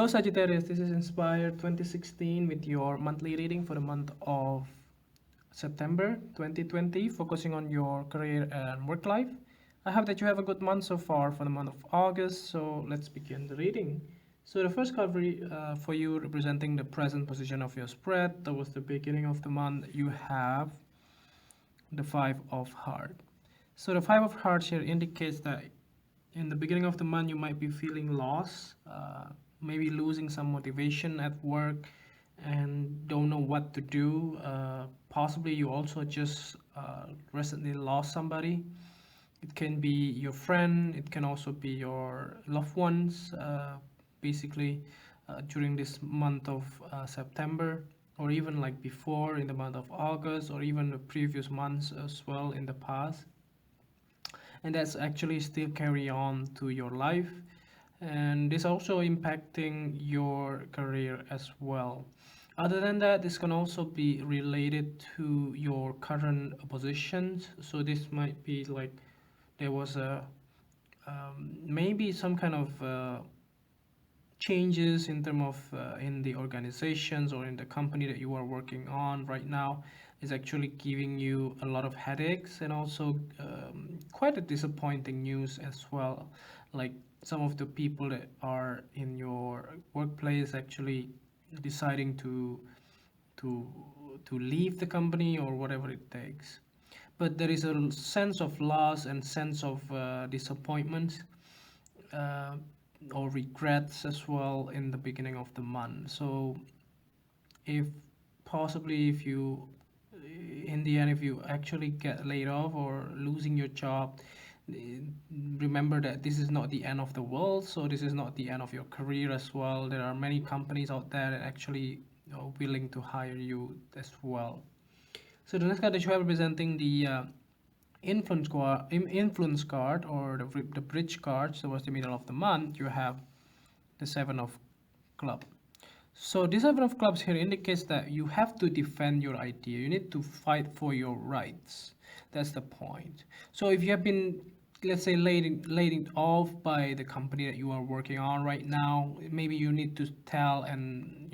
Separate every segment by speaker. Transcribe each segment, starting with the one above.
Speaker 1: Sagittarius, this is Inspired 2016 with your monthly reading for the month of September 2020, focusing on your career and work life. I hope that you have a good month so far for the month of August, so let's begin the reading. So the first card for you representing the present position of your spread towards the beginning of the month, you have the Five of Hearts. So the Five of Hearts here indicates that in the beginning of the month you might be feeling lost, maybe losing some motivation at work and don't know what to do. Possibly you also just recently lost somebody. It can be your friend, it can also be your loved ones, basically during this month of September, or even like before in the month of August, or even the previous months as well in the past. And that's actually still carry on to your life, and this also impacting your career as well. Other than that, this can also be related to your current positions. So this might be like there was a maybe some kind of changes in terms of in the organizations or in the company that you are working on right now is actually giving you a lot of headaches, and also quite a disappointing news as well. Like some of the people that are in your workplace actually deciding to to leave the company or whatever it takes. But there is a sense of loss and sense of disappointment, uh, or regrets as well in the beginning of the month. So if possibly if you in the end if you actually get laid off or losing your job, eh, remember that this is not the end of the world. So this is not the end of your career as well. There are many companies out there that actually are willing to hire you as well. So the next card that you have representing the influence card, or the bridge card towards the middle of the month, you have the Seven of Club. So this Seven of Clubs here indicates that you have to defend your idea. You need to fight for your rights. That's the point. So if you have been, let's say, laid off by the company that you are working on right now, maybe you need to tell and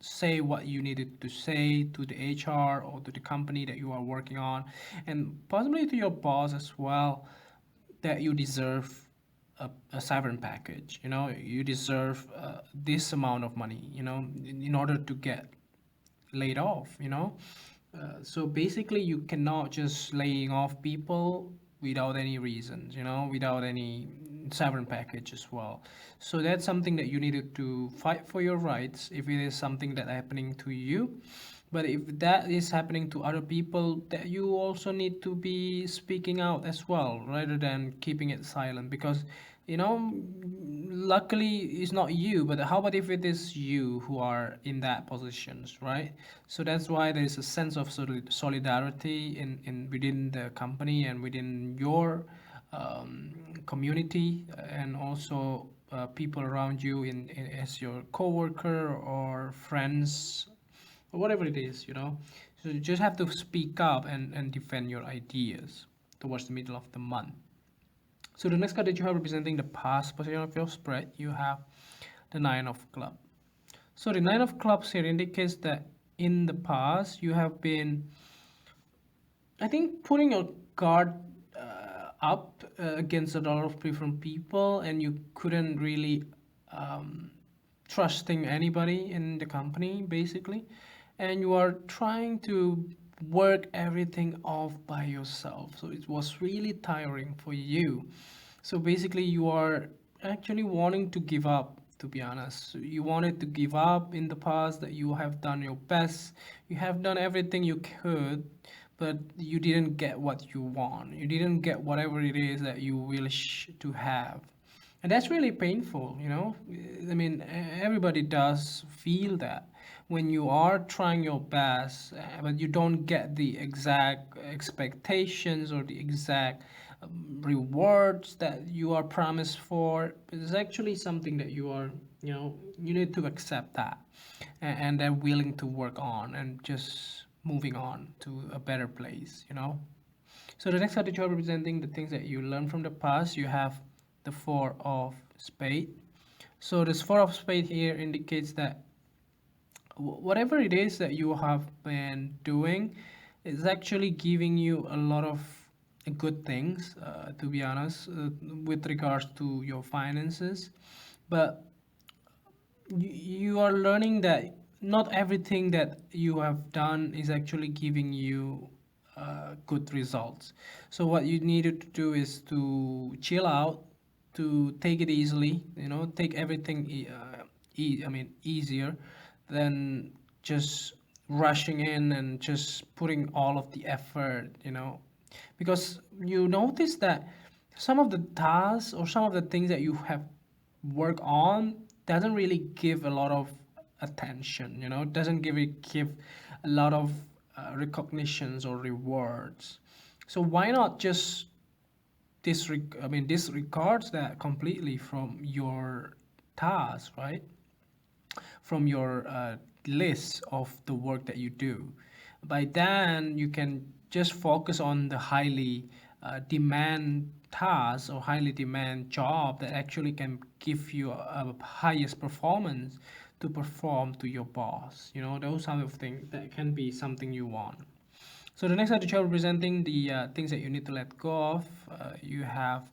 Speaker 1: say what you needed to say to the HR or to the company that you are working on, and possibly to your boss as well, that you deserve a severance package. You deserve this amount of money, in order to get laid off. So basically you cannot just laying off people without any reasons, without any severance package as well. So that's something that you needed to fight for your rights if it is something that happening to you. But if that is happening to other people, that you also need to be speaking out as well, rather than keeping it silent. Because you know luckily it's not you, but how about if it is you who are in that positions, right? So that's why there is a sense of solidarity in within the company and within your community, and also people around you as your coworker or friends or whatever it is. So you just have to speak up and defend your ideas towards the middle of the month. So the next card that you have representing the past position of your spread, you have the Nine of Clubs. So the Nine of Clubs here indicates that in the past you have been, I think, putting your guard up against a lot of different people, and you couldn't really trusting anybody in the company, basically, and you are trying to work everything off by yourself. So it was really tiring for you. So basically you are actually wanting to give up, to be honest. You wanted to give up in the past, that you have done your best, you have done everything you could, but you didn't get what you want. You didn't get whatever it is that you wish to have. And that's really painful. I mean, everybody does feel that when you are trying your best, but you don't get the exact expectations or the exact rewards that you are promised for. It's actually something that you need to accept that, and they're willing to work on and just moving on to a better place. So the next card that you are representing the things that you learned from the past, you have the Four of Spade. So this four of spade here indicates that whatever it is that you have been doing is actually giving you a lot of good things, to be honest, with regards to your finances. But you are learning that not everything that you have done is actually giving you good results. So what you needed to do is to chill out, to take it easily, take everything easier than just rushing in and just putting all of the effort, because you notice that some of the tasks or some of the things that you have work on doesn't really give a lot of attention, doesn't give a lot of recognitions or rewards. So why not just disregards that completely from your task, right? From your list of the work that you do. By then, you can just focus on the highly demand task or highly demand job that actually can give you a highest performance to perform to your boss. Those kind of things that can be something you want. So the next card representing the things that you need to let go of. You have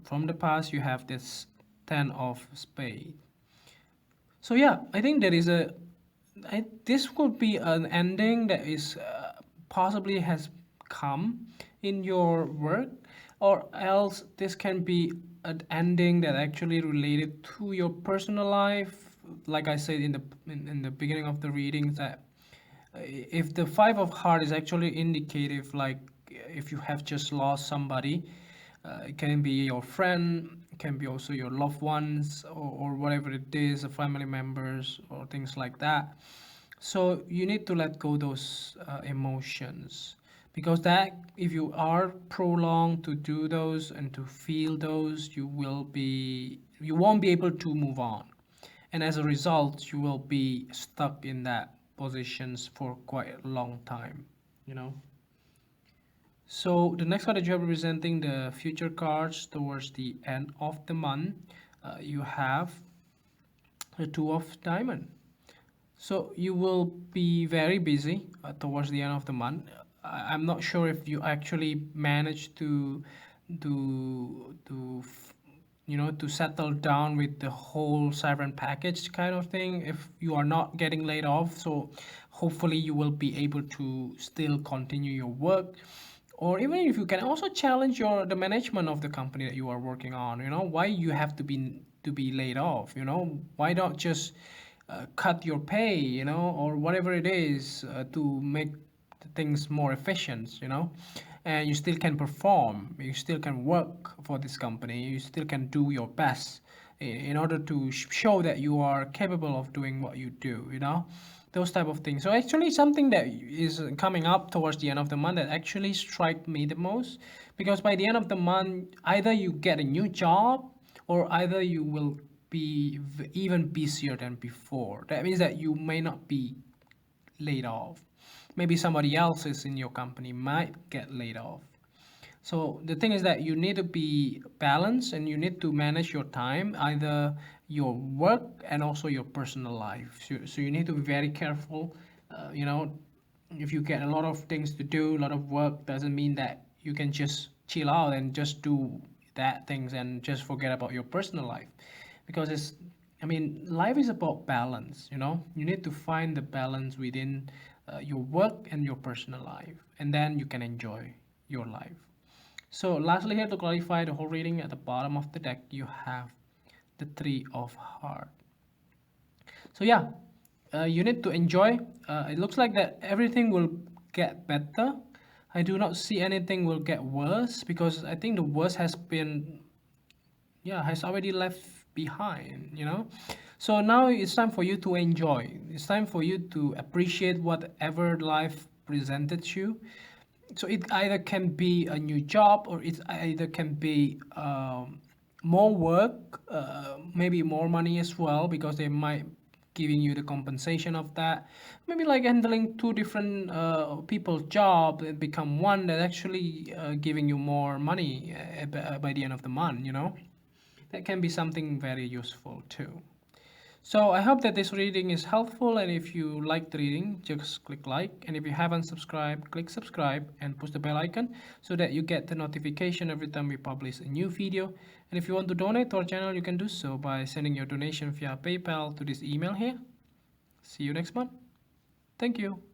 Speaker 1: from the past. You have this Ten of Spade. So yeah, I think there is this could be an ending that is possibly has come in your work, or else this can be an ending that actually related to your personal life. Like I said in the beginning of the readings, that if the Five of Heart is actually indicative, like if you have just lost somebody, it can be your friend, it can be also your loved ones, or whatever it is, family members or things like that. So you need to let go those emotions, because that if you are prolonged to do those and to feel those, you won't be able to move on, and as a result you will be stuck in that positions for quite a long time, you know. So the next card that you have representing the future cards towards the end of the month, you have the Two of Diamond. So you will be very busy towards the end of the month. I'm not sure if you actually manage to to settle down with the whole Sovereign package kind of thing. If you are not getting laid off, so hopefully you will be able to still continue your work, or even if you can also challenge the management of the company that you are working on. Why you have to be laid off. Why not just cut your pay, or whatever it is, to make things more efficient, and you still can perform, you still can work for this company, you still can do your best in order to show that you are capable of doing what you do, those type of things. So actually something that is coming up towards the end of the month that actually strike me the most, because by the end of the month either you get a new job, or either you will be even busier than before. That means that you may not be laid off. Maybe somebody else is in your company might get laid off. So the thing is that you need to be balanced, and you need to manage your time, either your work and also your personal life. So you need to be very careful. If you get a lot of things to do, a lot of work, doesn't mean that you can just chill out and just do that things and just forget about your personal life, because life is about balance. You need to find the balance within your work and your personal life, and then you can enjoy your life. So lastly, here to clarify the whole reading, at the bottom of the deck you have the Three of Heart. So yeah, you need to enjoy. It looks like that everything will get better. I do not see anything will get worse, because I think the worst has already left behind. So now it's time for you to enjoy. It's time for you to appreciate whatever life presented you. So it either can be a new job, or it either can be more work, maybe more money as well, because they might giving you the compensation of that. Maybe like handling two different people's job and become one that actually giving you more money by the end of the month. that can be something very useful too. So I hope that this reading is helpful, and if you like the reading, just click like, and if you haven't subscribed, click subscribe and push the bell icon so that you get the notification every time we publish a new video. And if you want to donate to our channel, you can do so by sending your donation via PayPal to this email here. See you next month. Thank you.